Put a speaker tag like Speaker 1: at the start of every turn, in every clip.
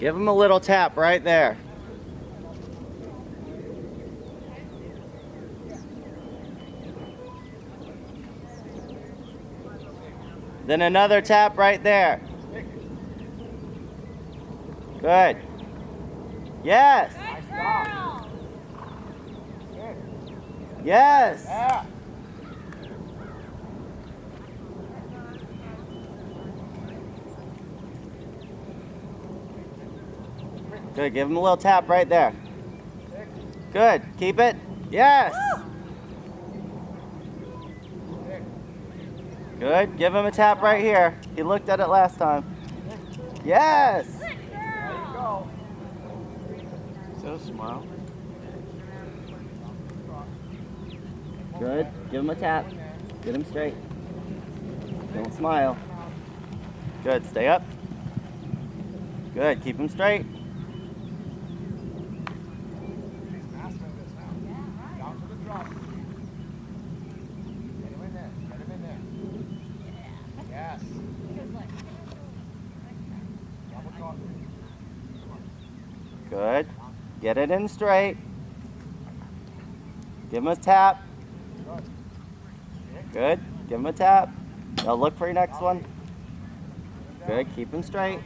Speaker 1: Give him a little tap right there. Then another tap right there. Good. Yes.
Speaker 2: Good girl.
Speaker 1: Yes.
Speaker 3: Yeah.
Speaker 1: Good. Give him a little tap right there. Good. Keep it. Yes. Good. Give him a tap right here. He looked at it last time. Yes.
Speaker 2: Good
Speaker 3: There you
Speaker 2: girl.
Speaker 3: go.
Speaker 4: Is that a smile?
Speaker 1: Good. Give him a tap. Get him straight. Don't smile. Good. Stay up. Good. Keep him straight.
Speaker 3: Mastering this now. Down to the drop. Get him in there. Get him in there. Yes. Double cross.
Speaker 1: Good. Get it in straight. Give him a tap.
Speaker 3: Good.
Speaker 1: Good. Give him a tap. Now look for your next one. Good. Keep him straight.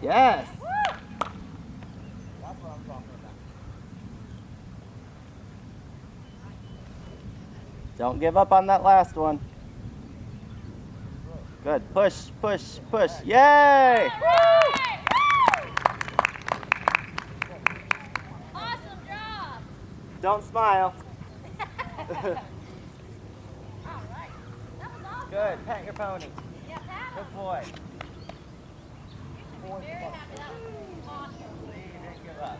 Speaker 1: Yes.
Speaker 3: That's what I'm talking about.
Speaker 1: Don't give up on that last one. Good. Push, push, push. Yay!
Speaker 2: Awesome job.
Speaker 1: Don't smile.
Speaker 2: All right. That was awesome.
Speaker 1: Good. Pat your pony.
Speaker 2: Yeah, Pat.
Speaker 1: Good boy.
Speaker 2: Very happy. That was awesome.
Speaker 1: He didn't give up.